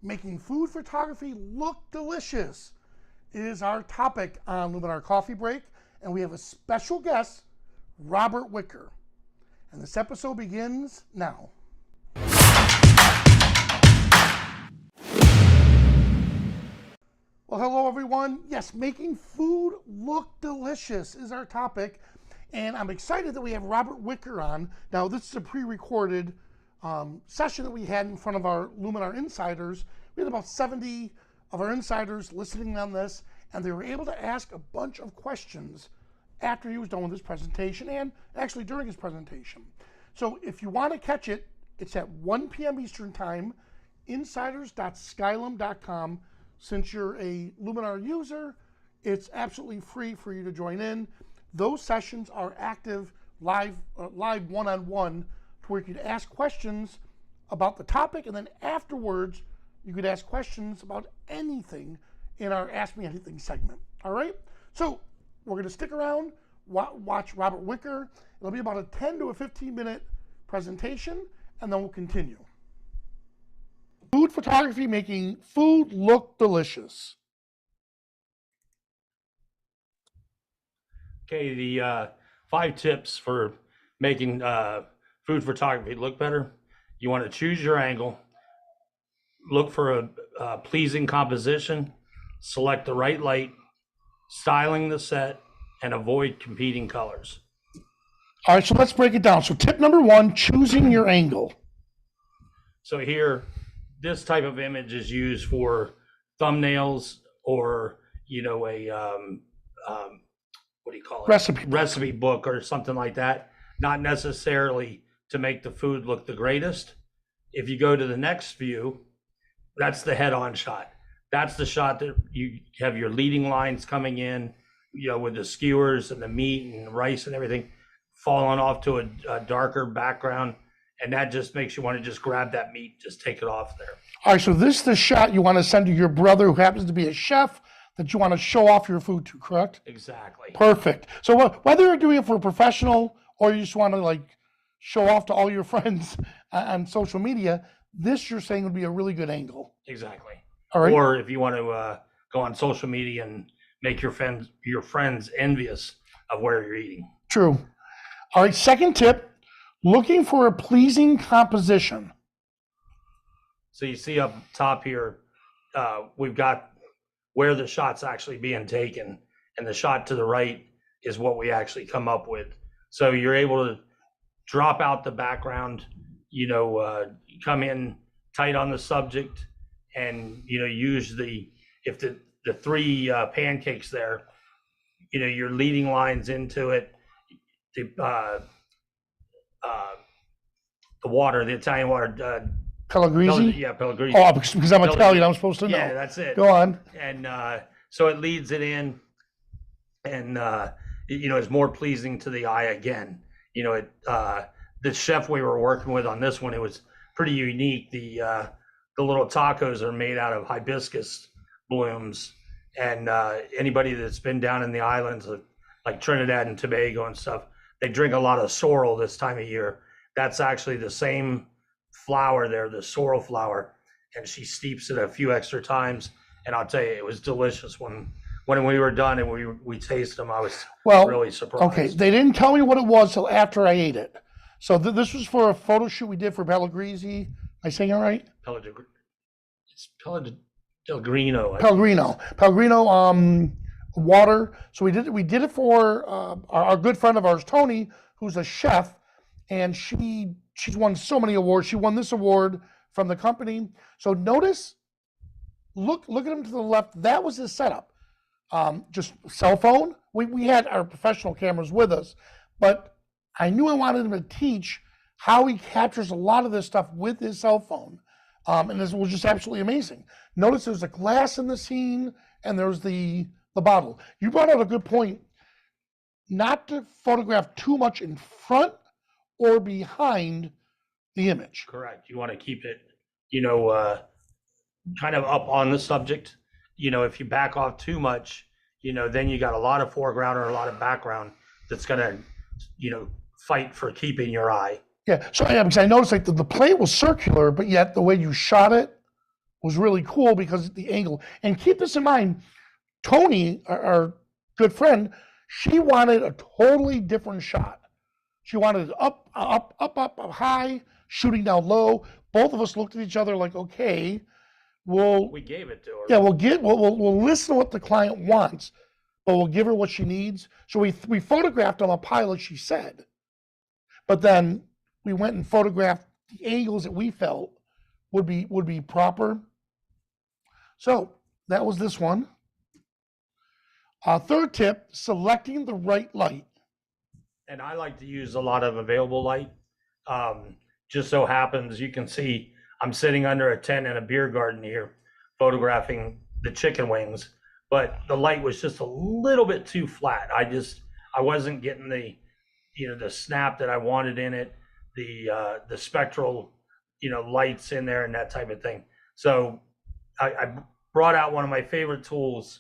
Making food photography look delicious is our topic on Luminar Coffee Break, and we have a special guest, Robert Wicker. And this episode begins now. Well, hello everyone. Yes, making food look delicious is our topic, and I'm excited that we have Robert Wicker on. Now, this is a pre-recorded session that we had in front of our Luminar insiders. We had about 70 of our insiders listening on this, and they were able to ask a bunch of questions after he was done with his presentation and actually during his presentation. So if you want to catch it, it's at 1 p.m. Eastern Time, insiders.skylum.com. Since you're a Luminar user, it's absolutely free for you to join in. Those sessions are active live one-on-one, where you could ask questions about the topic, and then afterwards you could ask questions about anything in our Ask Me Anything segment. All right, so we're going to stick around, watch Robert Wicker. It'll be about a 10 to a 15-minute presentation, and then we'll continue. Food photography, making food look delicious. Okay, the 5 tips for making food photography look better. You want to choose your angle, look for a pleasing composition, select the right light, styling the set, and avoid competing colors. All right, so let's break it down. So tip number 1, choosing your angle. So here, this type of image is used for thumbnails or, a what do you call it? Recipe book or something like that. Not necessarily to make the food look the greatest. If you go to the next view, that's the head-on shot. That's the shot that you have your leading lines coming in, with the skewers and the meat and rice and everything falling off to a darker background. And that just makes you want to just grab that meat, just take it off there. All right, so this is the shot you want to send to your brother who happens to be a chef that you want to show off your food to, correct? Exactly. Perfect. So whether you're doing it for a professional or you just want to show off to all your friends on social media, this you're saying would be a really good angle. Exactly. All right. Or if you want to go on social media and make your friends envious of where you're eating. True. All right, second tip, looking for a pleasing composition. So you see up top here, we've got where the shot's actually being taken, and the shot to the right is what we actually come up with. So you're able to drop out the background, come in tight on the subject, and use the 3 pancakes there, your leading lines into it, the water, the Italian water. Pellegrisi? Yeah, Pellegrisi. Oh, because I'm Italian, I'm supposed to know. Yeah, that's it. Go on. And so it leads it in, and it's more pleasing to the eye again. The chef we were working with on this one, it was pretty unique. The little tacos are made out of hibiscus blooms, and anybody that's been down in the islands like Trinidad and Tobago and stuff, they drink a lot of sorrel this time of year. That's actually the same flower there, the sorrel flower, and she steeps it a few extra times. And I'll tell you, it was delicious when we were done and we tasted them. I was really surprised. Okay, they didn't tell me what it was till after I ate it. So this was for a photo shoot we did for Pellegrisi. Am I saying it right? It's Pellegrino. Pellegrino water. So we did it for our good friend of ours, Tony, who's a chef, and she's won so many awards. She won this award from the company. So notice, look at him to the left. That was his setup. Just cell phone. We had our professional cameras with us, but I knew I wanted him to teach how he captures a lot of this stuff with his cell phone. And this was just absolutely amazing. Notice there's a glass in the scene, and there's the bottle. You brought out a good point, not to photograph too much in front or behind the image. Correct. You want to keep it, kind of up on the subject. If you back off too much, then you got a lot of foreground or a lot of background that's going to, fight for keeping your eye. Yeah, so because I noticed the plate was circular, but yet the way you shot it was really cool because of the angle. And keep this in mind, Tony, our good friend, she wanted a totally different shot. She wanted it up, high, shooting down low. Both of us looked at each other like, okay, We gave it to her. yeah, we'll listen to what the client wants, but we'll give her what she needs. So we photographed on a pie like she said, but then we went and photographed the angles that we felt would be proper. So that was this one. Third tip: selecting the right light. And I like to use a lot of available light. Just so happens you can see I'm sitting under a tent in a beer garden here photographing the chicken wings, but the light was just a little bit too flat. I wasn't getting the the snap that I wanted in it, the spectral lights in there and that type of thing. So I brought out one of my favorite tools,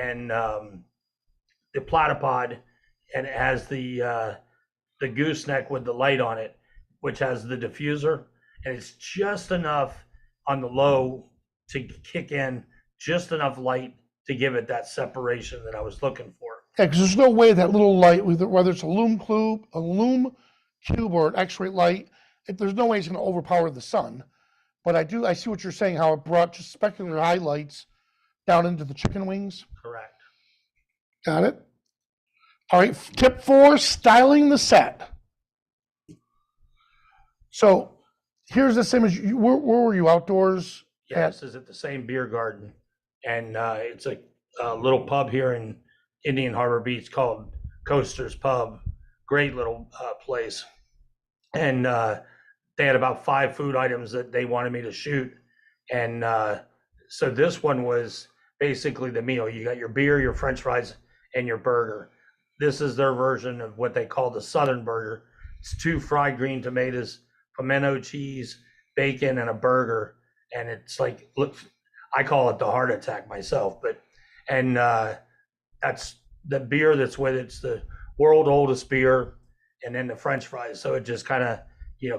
and the platypod, and it has the gooseneck with the light on it, which has the diffuser, and it's just enough on the low to kick in just enough light to give it that separation that I was looking for. Yeah, because there's no way that little light, whether it's a lume cube, or an X-ray light, there's no way it's going to overpower the sun. But I see what you're saying, how it brought just specular highlights down into the chicken wings. Correct. Got it. All right, tip 4, styling the set. So here's this image. Where were you, outdoors? Yes, is at the same beer garden, and it's a little pub here in Indian Harbor Beach called Coaster's Pub. Great little place, and they had about 5 food items that they wanted me to shoot, and so this one was basically the meal. You got your beer, your French fries, and your burger. This is their version of what they call the Southern burger. It's 2 fried green tomatoes, pimento cheese, bacon, and a burger. And it's like, look, I call it the heart attack myself, and that's the beer that's with it. It's the world oldest beer, and then the French fries. So it just kind of,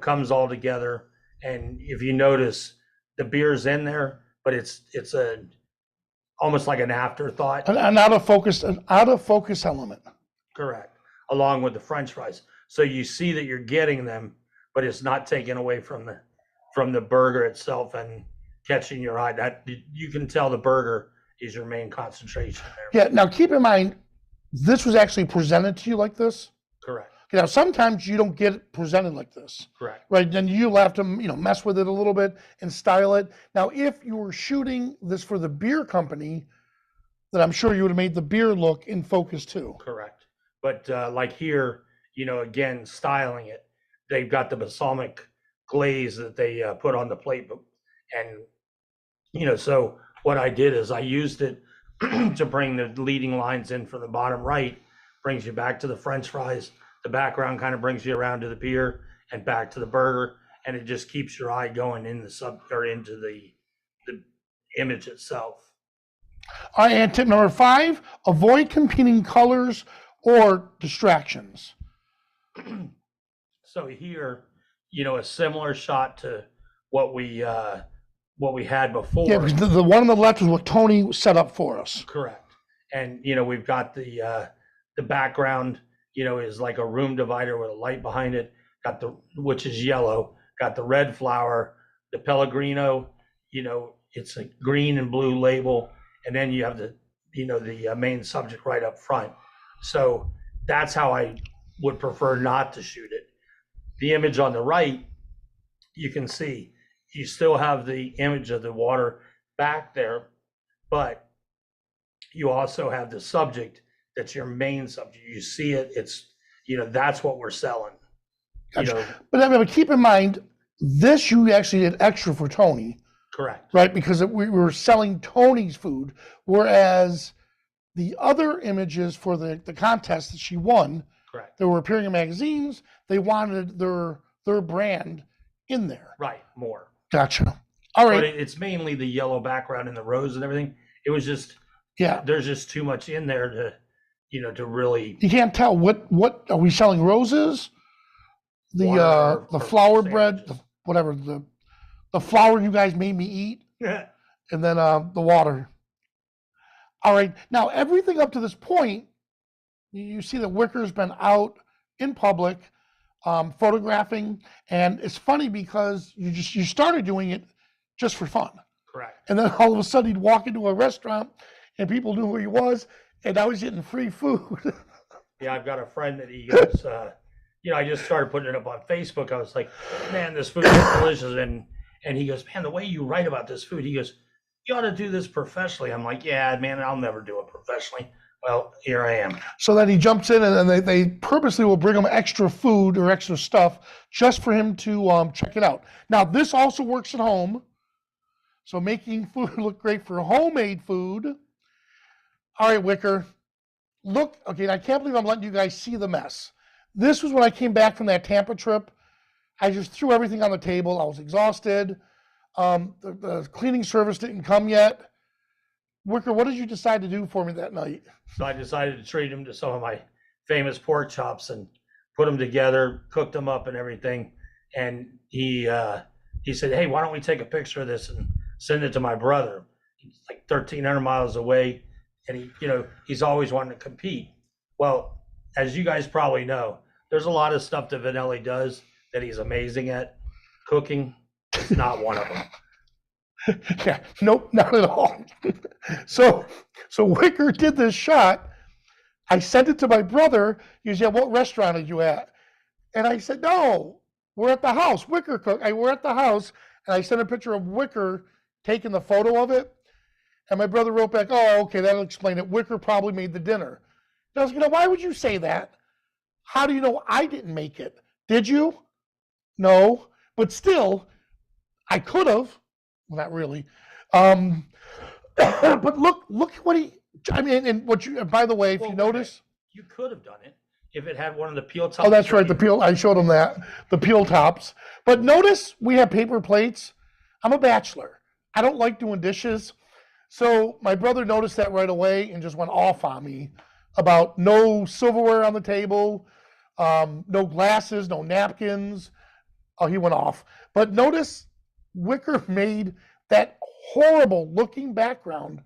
comes all together. And if you notice, the beer's in there, but it's almost like an afterthought. An out of focus element. Correct. Along with the French fries. So you see that you're getting them, but it's not taken away from the burger itself and catching your eye. That you can tell the burger is your main concentration there. Yeah. Now keep in mind, this was actually presented to you like this. Correct. Now sometimes you don't get it presented like this. Correct. Right. Then you'll have to mess with it a little bit and style it. Now, if you were shooting this for the beer company, then I'm sure you would have made the beer look in focus too. Correct. But like here, again, styling it, they've got the balsamic glaze that they put on the plate, and so what I did is I used it to bring the leading lines in from the bottom right, brings you back to the French fries. The background kind of brings you around to the beer and back to the burger, and it just keeps your eye going in into the image itself. All right, and tip number 5: avoid competing colors or distractions. So here, a similar shot to what we had before. Yeah, because the one on the left is what Tony set up for us. Correct. And we've got the background, is like a room divider with a light behind it. Got which is yellow. Got the red flower, the Pellegrino. It's a green and blue label, and then you have the main subject right up front. So that's how I would prefer not to shoot it. The image on the right, you can see you still have the image of the water back there, but you also have the subject that's your main subject. You see it, it's, that's what we're selling. Gotcha. But keep in mind, this you actually did extra for Tony. Correct. Right, because we were selling Tony's food, whereas the other images for the contest that she won, correct, they were appearing in magazines. They wanted their brand in there. Right, more. Gotcha. All right. But it's mainly the yellow background and the rose and everything. It was just, there's just too much in there to really. You can't tell what are we selling? Roses, the flour bread, whatever the flour you guys made me eat. and then the water. All right, now everything up to this point, you see that Wicker's been out in public photographing, and it's funny because you started doing it just for fun, Correct. and then all of a sudden he'd walk into a restaurant and people knew who he was, and now he's getting free food. Yeah, I've got a friend that he goes, I just started putting it up on Facebook. I was like, man, this food is delicious. And he goes, man, the way you write about this food, he goes, you ought to do this professionally. I'm like, yeah, man, I'll never do it professionally. Well, here I am. So then he jumps in, and they purposely will bring him extra food or extra stuff just for him to check it out. Now, this also works at home. So making food look great for homemade food. All right, Wicker. Look, okay, I can't believe I'm letting you guys see the mess. This was when I came back from that Tampa trip. I just threw everything on the table. I was exhausted. The cleaning service didn't come yet. Wicker, what did you decide to do for me that night? So I decided to treat him to some of my famous pork chops and put them together, cooked them up and everything. And he said, hey, why don't we take a picture of this and send it to my brother? He's like 1,300 miles away. And he's always wanting to compete. Well, as you guys probably know, there's a lot of stuff that Vanelli does that he's amazing at. Cooking is not one of them. Yeah, nope, not at all. So Wicker did this shot. I sent it to my brother. He said, what restaurant are you at? And I said, no, we're at the house. Wicker cook. We're at the house. And I sent a picture of Wicker taking the photo of it. And my brother wrote back, oh, okay, that'll explain it. Wicker probably made the dinner. And I was like, why would you say that? How do you know I didn't make it? Did you? No. But still, I could have. Well, not really. But look what and by the way, if you notice. You could have done it if it had one of the peel tops. Oh, that's right, the peel. I showed him that, the peel tops. But notice we have paper plates. I'm a bachelor. I don't like doing dishes. So my brother noticed that right away and just went off on me about no silverware on the table, no glasses, no napkins. Oh, he went off. But notice Wicker made that horrible looking background.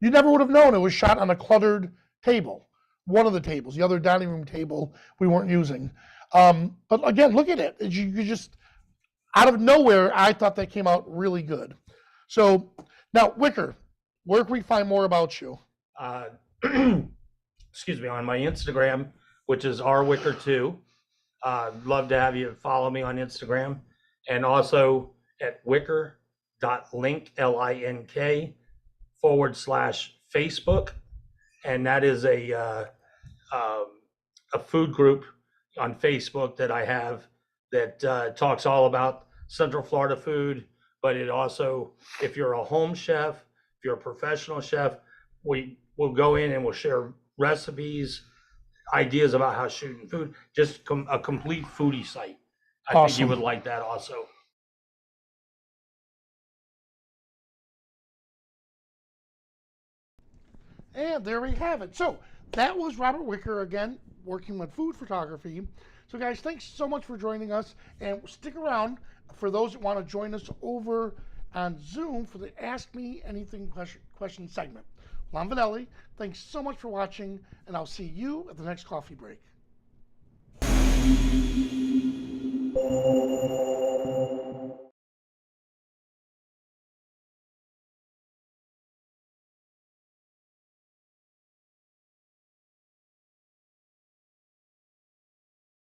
You never would have known it was shot on a cluttered table. One of the tables, the other dining room table we weren't using. But again, look at it. You just, out of nowhere, I thought that came out really good. So now, Wicker, where can we find more about you? Excuse me, on my Instagram, which is rwicker2. Love to have you follow me on Instagram, and also at wicker.link, LINK/Facebook, and that is a food group on Facebook that I have that talks all about Central Florida food. But it also, if you're a home chef, if you're a professional chef, we will go in and we'll share recipes, ideas about how shooting food, just a complete foodie site. I think you would like that also. And there we have it. So that was Robert Wicker again, working with food photography. So guys, thanks so much for joining us, and stick around for those that want to join us over on Zoom for the Ask Me Anything question segment. Well, I'm Vanelli. Thanks so much for watching, and I'll see you at the next coffee break.